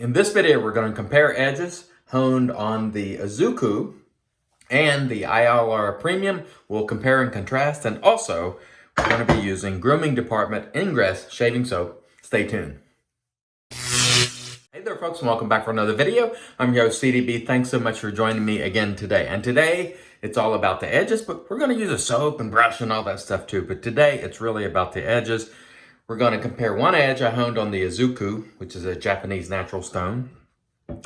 In this video, we're going to compare edges honed on the Ozuku and the ILR Premium. We'll compare and contrast, and also we're going to be using Grooming Dept Ingress shaving soap. Stay tuned. Hey there folks, and welcome back for another video. I'm your host CDB. Thanks so much for joining me again today. And today it's all about the edges, but we're going to use a soap and brush and all that stuff too. But today it's really about the edges. We're going to compare one edge I honed on the Ozuku, which is a Japanese natural stone,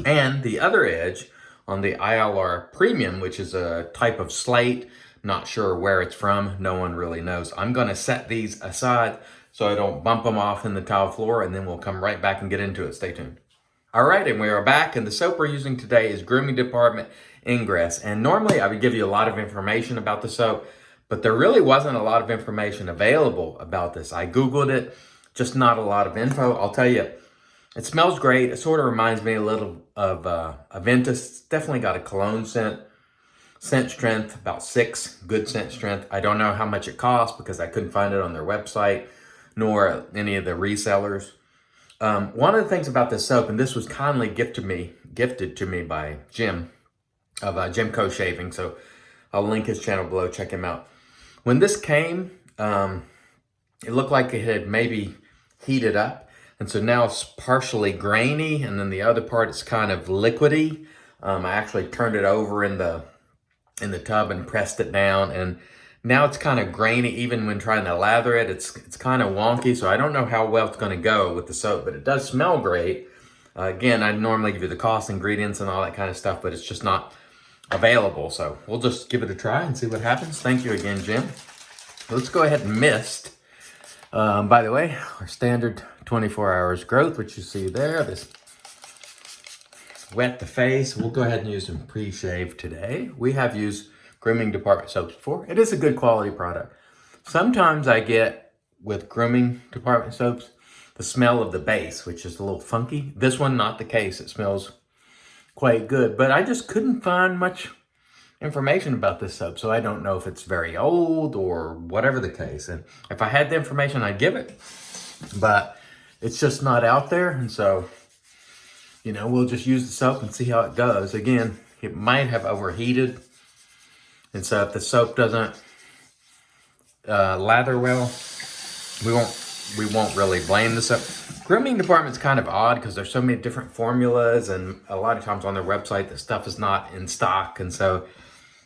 and the other edge on the ILR Premium, which is a type of slate. Not sure where it's from. No one really knows. I'm going to set these aside so I don't bump them off in the tile floor, and then we'll come right back and get into it. Stay tuned. All right, and we are back, and the soap we're using today is Grooming Dept Ingress. And normally I would give you a lot of information about the soap, but there really wasn't a lot of information available about this. I Googled it, just not a lot of info. I'll tell you, it smells great. It sort of reminds me a little of Aventus. It's definitely got a cologne scent. Scent strength, about 6, good scent strength. I don't know how much it costs because I couldn't find it on their website, nor any of the resellers. One of the things about this soap, and this was kindly gifted to me by Jim of Jim Co Shaving, so I'll link his channel below, check him out. When this came, it looked like it had maybe heated up, and so now it's partially grainy, and then the other part is kind of liquidy. I actually turned it over in the tub and pressed it down, and now it's kind of grainy. Even when trying to lather it, it's kind of wonky, so I don't know how well it's going to go with the soap, but it does smell great. Again, I normally give you the cost, ingredients, and all that kind of stuff, but it's just not available, so we'll just give it a try and see what happens. Thank you again, Jim. Let's go ahead and mist. By the way, our standard 24 hours growth, which you see there, this wet the face. We'll go ahead and use some pre-shave today. We have used grooming department soaps before. It is a good quality product. Sometimes I get with grooming department soaps the smell of the base, which is a little funky. This one, not the case. It smells quite good, but I just couldn't find much information about this soap, so I don't know if it's very old or whatever the case. And if I had the information, I'd give it, but it's just not out there. And so, you know, we'll just use the soap and see how it goes. Again, it might have overheated, and so if the soap doesn't lather well, we won't really blame the soap. Grooming department's kind of odd because there's so many different formulas, and a lot of times on their website the stuff is not in stock, and so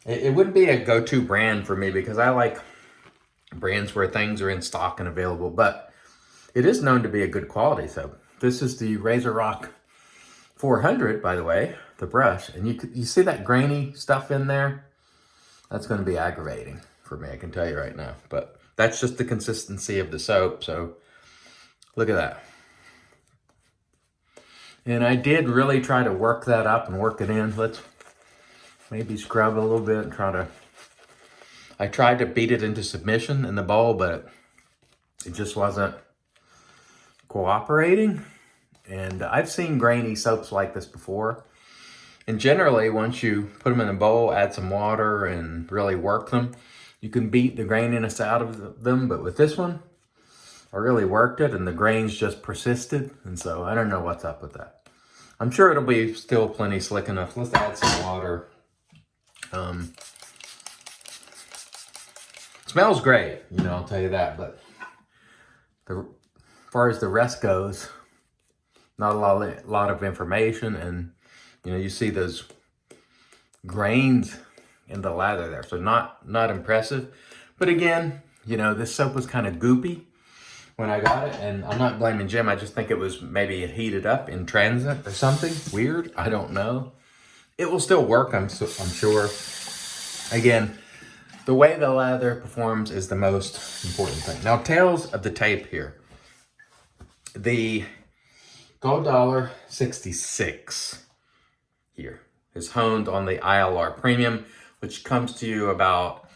it wouldn't be a go-to brand for me because I like brands where things are in stock and available, but it is known to be a good quality soap. This is the Razor Rock 400, by the way, the brush, and you see that grainy stuff in there? That's going to be aggravating for me, I can tell you right now, but that's just the consistency of the soap, so look at that. And I did really try to work that up and work it in. Let's maybe scrub a little bit and I tried to beat it into submission in the bowl, but it just wasn't cooperating. And I've seen grainy soaps like this before. And generally, once you put them in a bowl, add some water and really work them, you can beat the graininess out of them. But with this one, I really worked it and the grains just persisted. And so I don't know what's up with that. I'm sure it'll be still plenty slick enough. Let's add some water. Smells great, you know, I'll tell you that. But as far as the rest goes, not a lot of information. And, you know, you see those grains in the lather there. So not impressive. But again, you know, this soap was kind of goopy when I got it, and I'm not blaming Jim. I just think it was maybe it heated up in transit or something weird. I don't know. It will still work, I'm sure. Again, the way the lather performs is the most important thing. Now, tails of the tape here. The Gold Dollar 66 here is honed on the ILR Premium, which comes to you at about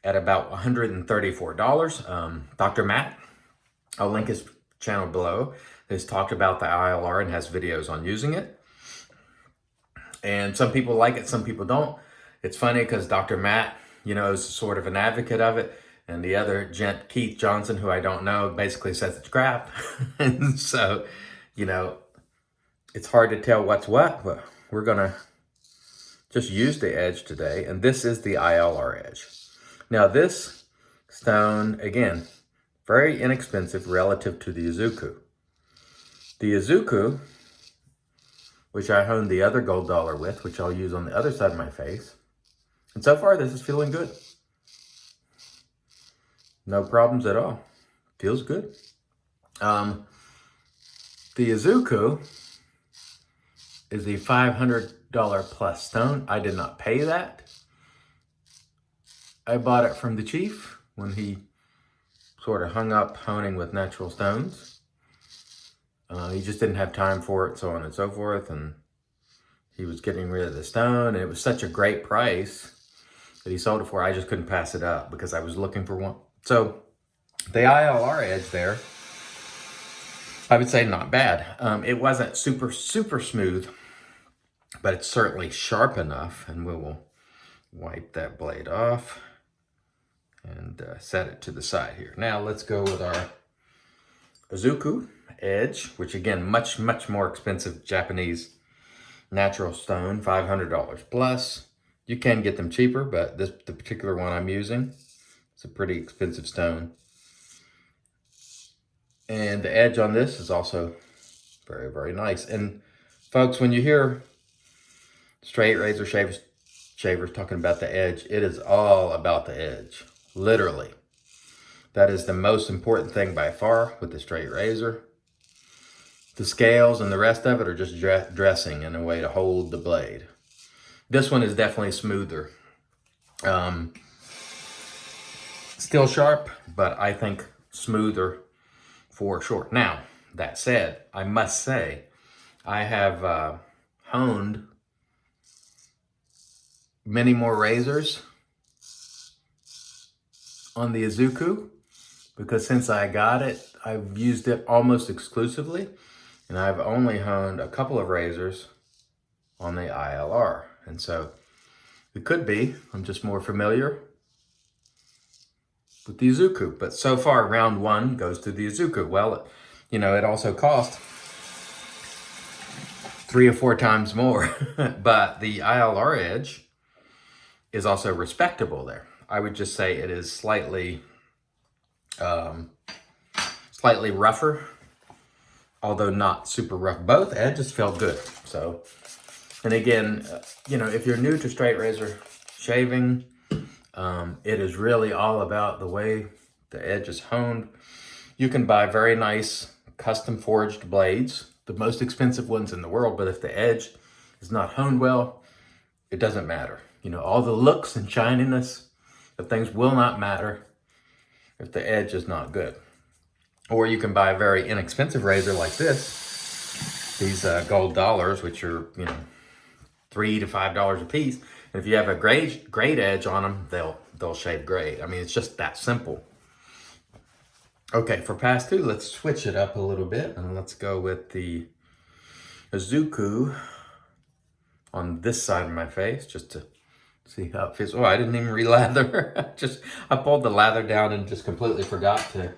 $134. Dr. Matt, I'll link his channel below, has talked about the ILR and has videos on using it. And some people like it, some people don't. It's funny because Dr. Matt, you know, is sort of an advocate of it. And the other gent, Keith Johnson, who I don't know, basically says it's crap. And so, you know, it's hard to tell what's what, but we're gonna just use the edge today. And this is the ILR edge. Now this stone, again, very inexpensive relative to the Ozuku. The Ozuku, which I honed the other gold dollar with, which I'll use on the other side of my face. And so far, this is feeling good. No problems at all. Feels good. The Ozuku is a $500 plus stone. I did not pay that. I bought it from the chief when he sort of hung up honing with natural stones. He just didn't have time for it, so on and so forth. And he was getting rid of the stone. And it was such a great price that he sold it for. I just couldn't pass it up because I was looking for one. So the ILR edge there, I would say not bad. It wasn't super smooth, but it's certainly sharp enough. And we will wipe that blade off and set it to the side here. Now let's go with our Ozuku edge, which again, much more expensive Japanese natural stone, $500 plus. You can get them cheaper, but the particular one I'm using, it's a pretty expensive stone. And the edge on this is also very nice. And folks, when you hear straight razor shavers talking about the edge, it is all about the edge, literally. That is the most important thing by far with the straight razor. The scales and the rest of it are just dressing in a way to hold the blade. This one is definitely smoother. Still sharp, but I think smoother for sure. Now, that said, I must say, I have honed many more razors on the Ozuku, because since I got it, I've used it almost exclusively, and I've only honed a couple of razors on the ILR. And so it could be I'm just more familiar with the Ozuku, but so far round one goes to the Ozuku. Well, you know, it also cost 3 or 4 times more, but the ILR edge is also respectable there. I would just say it is slightly rougher, although not super rough. Both edges felt good. So, and again, you know, if you're new to straight razor shaving, it is really all about the way the edge is honed. You can buy very nice custom forged blades, the most expensive ones in the world, but if the edge is not honed well, it doesn't matter. You know, all the looks and shininess of things will not matter if the edge is not good. Or you can buy a very inexpensive razor like this, these gold dollars, which are, you know, $3 to $5 a piece. And if you have a great edge on them, they'll shave great. I mean, it's just that simple. Okay, for pass 2, let's switch it up a little bit, and let's go with the Ozuku on this side of my face, just to see how it feels. Oh, I didn't even re-lather. I pulled the lather down and just completely forgot to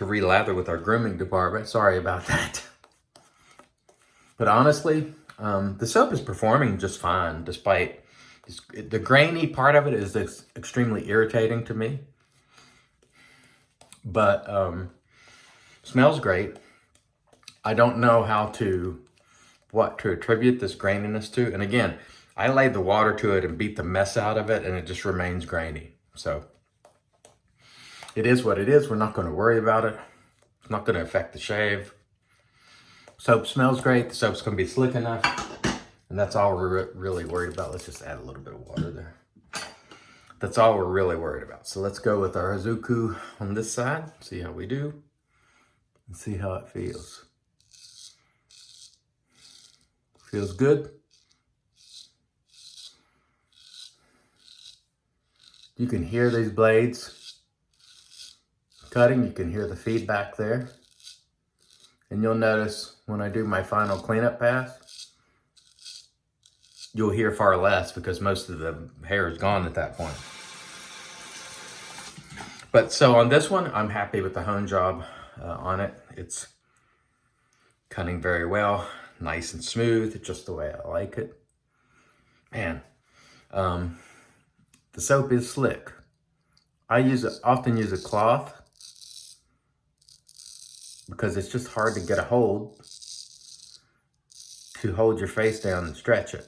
re-lather with our grooming department. Sorry about that. But honestly, the soap is performing just fine, despite the grainy part of it is extremely irritating to me. But smells great. I don't know what to attribute this graininess to. And again, I laid the water to it and beat the mess out of it, and it just remains grainy. So it is what it is. We're not going to worry about it. It's not going to affect the shave. Soap smells great. The soap's going to be slick enough. And that's all we're really worried about. Let's just add a little bit of water there. That's all we're really worried about. So let's go with our Ozuku on this side. See how we do. And see how it feels. Feels good. You can hear these blades cutting. You can hear the feedback there. And you'll notice when I do my final cleanup pass, you'll hear far less because most of the hair is gone at that point. But so on this one, I'm happy with the hone job on it. It's cutting very well. nice and smooth, just the way I like it. Man, the soap is slick. I often use a cloth because it's just hard to get a hold to hold your face down and stretch it.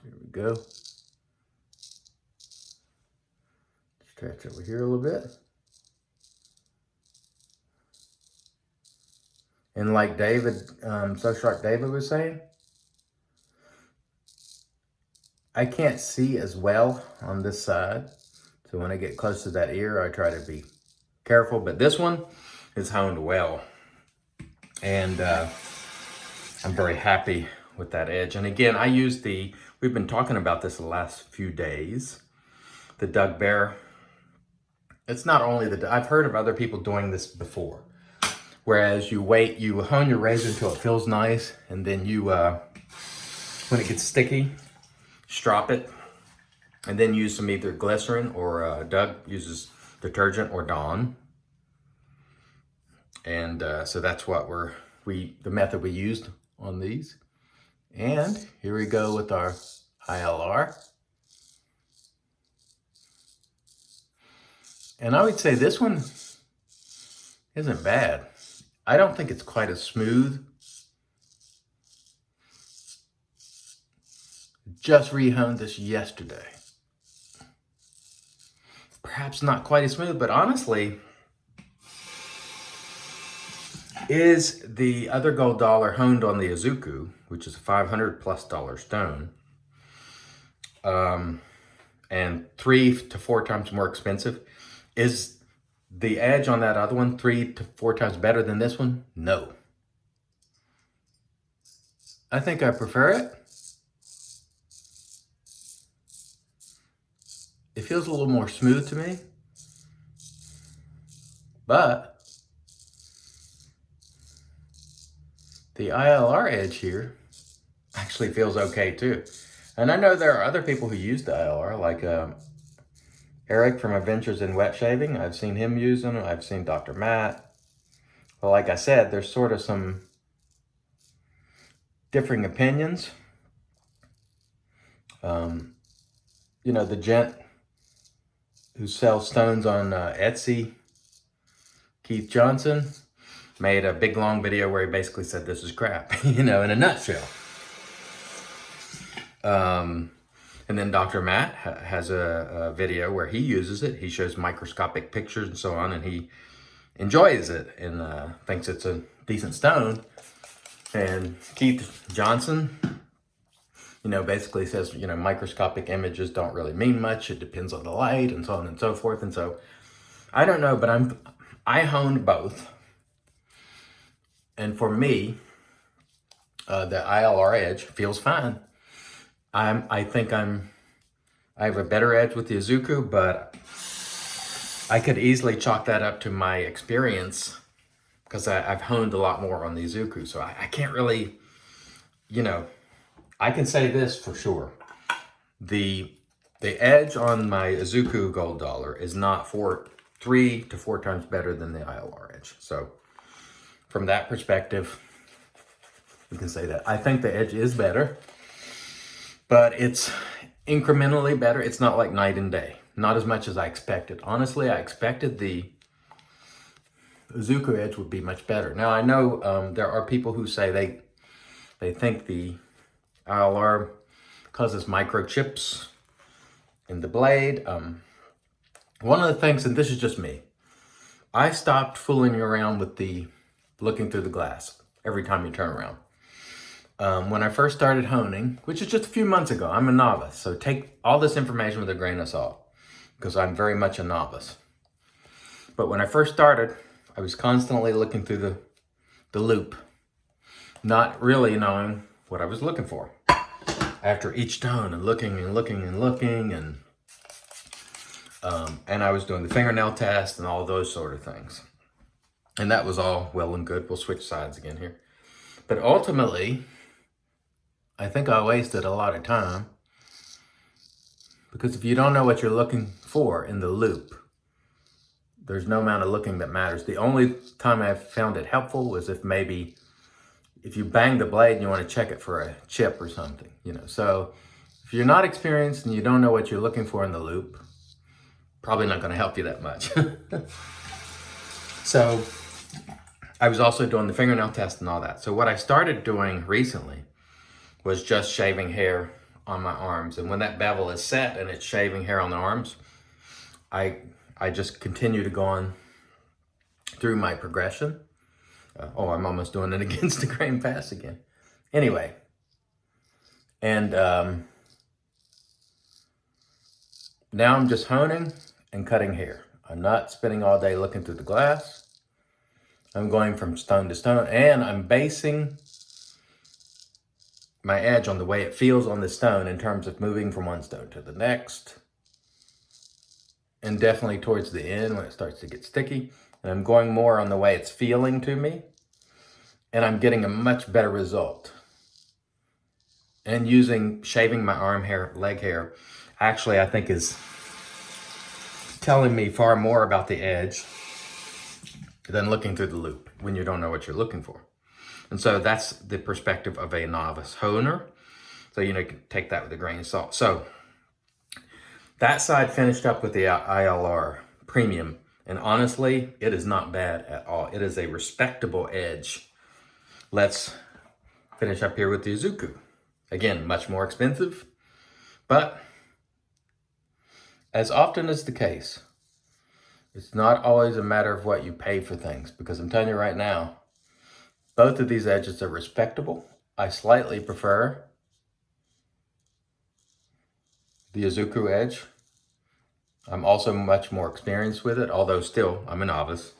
There we go. Stretch over here a little bit. And like David, So Sharp David was saying, I can't see as well on this side. So when I get close to that ear, I try to be careful. But this one is honed well. And I'm very happy with that edge. And again, I use we've been talking about this the last few days, the Doug Bear. It's not only I've heard of other people doing this before. Whereas you hone your razor until it feels nice, and then you, when it gets sticky, strop it, and then use some either glycerin or Doug uses detergent or Dawn. And so that's what the method we used on these. And here we go with our ILR. And I would say this one isn't bad. I don't think it's quite as smooth. Just rehoned this yesterday. Perhaps not quite as smooth, but honestly, is the other gold dollar honed on the Ozuku, which is a $500+ stone, and 3 to 4 times more expensive. Is the edge on that other one 3 to 4 times better than this one? No. I think I prefer it. It feels a little more smooth to me. But the ILR edge here actually feels okay too. And I know there are other people who use the ILR, like Eric from Adventures in Wet Shaving. I've seen him use them. I've seen Dr. Matt. Well, like I said, there's sort of some differing opinions. You know, the gent who sells stones on Etsy, Keith Johnson, made a big long video where he basically said this is crap, you know, in a nutshell. And then Dr. Matt has a video where he uses it. He shows microscopic pictures and so on, and he enjoys it and thinks it's a decent stone. And Keith Johnson, you know, basically says, you know, microscopic images don't really mean much. It depends on the light and so on and so forth. And so I don't know, but I honed both. And for me, the ILR edge feels fine. I think I have a better edge with the Ozuku, but I could easily chalk that up to my experience because I've honed a lot more on the Ozuku. So I can't really, you know, I can say this for sure. The edge on my Ozuku gold dollar is not 3 to 4 times better than the ILR edge. So from that perspective, we can say that. I think the edge is better, but it's incrementally better. It's not like night and day. Not as much as I expected. Honestly, I expected the Ozuku edge would be much better. Now, I know there are people who say they think the ILR causes microchips in the blade. One of the things, and this is just me, I stopped fooling around with looking through the glass every time you turn around. When I first started honing, which is just a few months ago, I'm a novice, so take all this information with a grain of salt, because I'm very much a novice. But when I first started, I was constantly looking through the loop, not really knowing what I was looking for. After each stone, and looking and looking and looking, and I was doing the fingernail test and all those sort of things. And that was all well and good. We'll switch sides again here. But ultimately, I think I wasted a lot of time, because if you don't know what you're looking for in the loop, there's no amount of looking that matters. The only time I've found it helpful was if maybe if you bang the blade and you want to check it for a chip or something, So if you're not experienced and you don't know what you're looking for in the loop, probably not going to help you that much. So I was also doing the fingernail test and all that. So what I started doing recently was just shaving hair on my arms. And when that bevel is set and it's shaving hair on the arms, I just continue to go on through my progression. I'm almost doing it against the grain pass again. Anyway, and now I'm just honing and cutting hair. I'm not spending all day looking through the glass. I'm going from stone to stone, and I'm basing my edge on the way it feels on the stone in terms of moving from one stone to the next. And definitely towards the end when it starts to get sticky. And I'm going more on the way it's feeling to me. And I'm getting a much better result. And shaving my arm hair, leg hair, actually I think is telling me far more about the edge than looking through the loop when you don't know what you're looking for. And so that's the perspective of a novice honer. So, you can take that with a grain of salt. So that side finished up with the ILR premium. And honestly, it is not bad at all. It is a respectable edge. Let's finish up here with the Ozuku. Again, much more expensive, but as often as the case, it's not always a matter of what you pay for things, because I'm telling you right now, both of these edges are respectable. I slightly prefer the Ozuku edge. I'm also much more experienced with it, although still I'm a novice.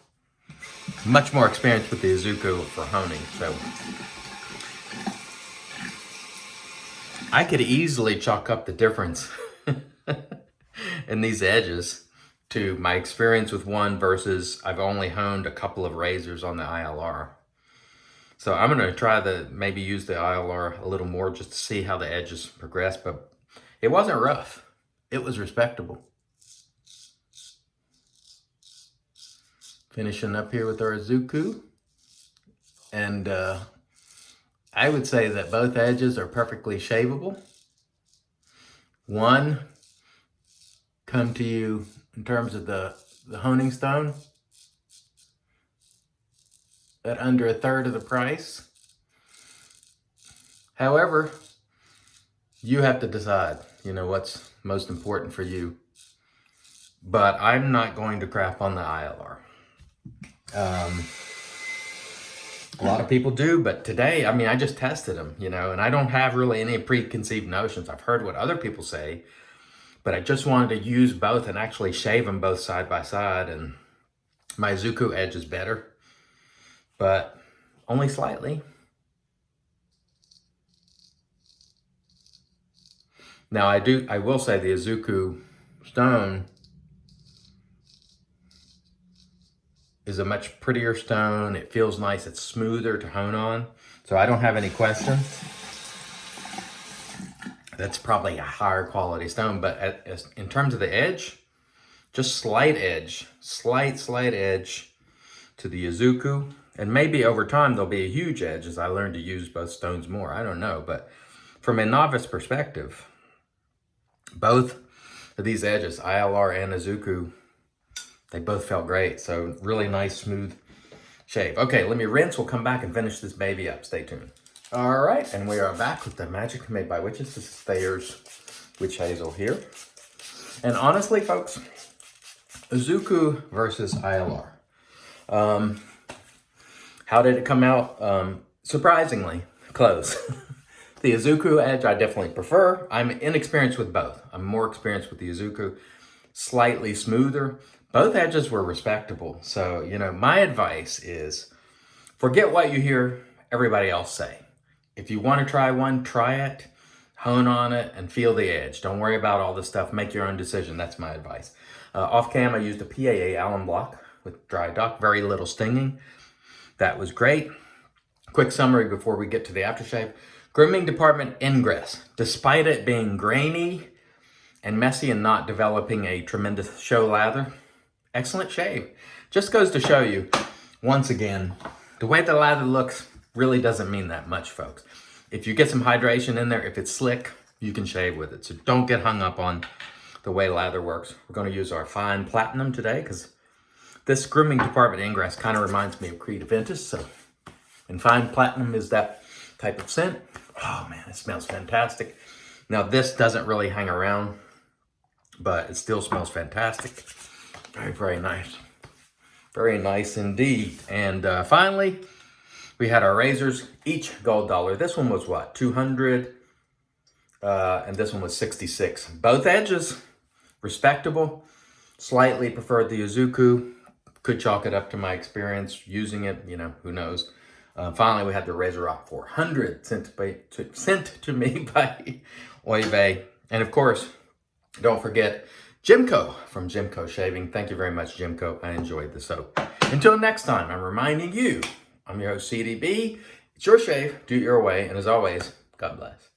Much more experienced with the Ozuku for honing, so I could easily chalk up the difference in these edges to my experience with one versus I've only honed a couple of razors on the ILR. So I'm going to try maybe use the ILR a little more just to see how the edges progress, but it wasn't rough. It was respectable. Finishing up here with our Ozuku. And I would say that both edges are perfectly shavable. One come to you in terms of the honing stone at under 1/3 of the price. However, you have to decide, what's most important for you. But I'm not going to crap on the ILR. A lot of people do, but today, I just tested them, and I don't have really any preconceived notions. I've heard what other people say, but I just wanted to use both and actually shave them both side by side, and my Ozuku edge is better, but only slightly. Now I will say the Ozuku stone is a much prettier stone. It feels nice. It's smoother to hone on. So I don't have any question. That's probably a higher quality stone, but in terms of the edge, just slight edge to the Ozuku. And maybe over time there'll be a huge edge as I learn to use both stones more. I don't know, but from a novice perspective, both of these edges, ILR and Ozuku, they both felt great. So really nice, smooth shave. Okay, let me rinse. We'll come back and finish this baby up. Stay tuned. All right, and we are back with the Magic Made by Witches. This is Thayer's Witch Hazel here. And honestly, folks, Ozuku versus ILR. How did it come out? Surprisingly close. The Ozuku edge I definitely prefer. I'm inexperienced with both. I'm more experienced with the Ozuku. Slightly smoother. Both edges were respectable. So, my advice is forget what you hear everybody else say. If you want to try one, try it, hone on it, and feel the edge. Don't worry about all this stuff. Make your own decision. That's my advice. Off cam, I used a PAA Allen block with dry dock. Very little stinging. That was great. Quick summary before we get to the aftershave. Grooming Dept Ingress. Despite it being grainy and messy and not developing a tremendous show lather, excellent shave. Just goes to show you, once again, the way the lather looks really doesn't mean that much, folks. If you get some hydration in there, if it's slick, you can shave with it. So don't get hung up on the way lather works. We're going to use our fine platinum today because this Grooming Dept Ingress kind of reminds me of Creed Aventus. So, and fine platinum is that type of scent. Oh man, it smells fantastic. Now this doesn't really hang around, but it still smells fantastic. Very, very nice. Very nice indeed. And finally, we had our razors, each gold dollar. This one was what, 200? And this one was 66. Both edges, respectable. Slightly preferred the Ozuku. Could chalk it up to my experience using it, you know, who knows. Finally, we had the Razor Rock 400 sent to me by Oive. And of course, don't forget Jimco from Jimco Shaving. Thank you very much, Jimco. I enjoyed the soap. Until next time, I'm reminding you, I'm your host, CDB. It's your shave, do it your way. And as always, God bless.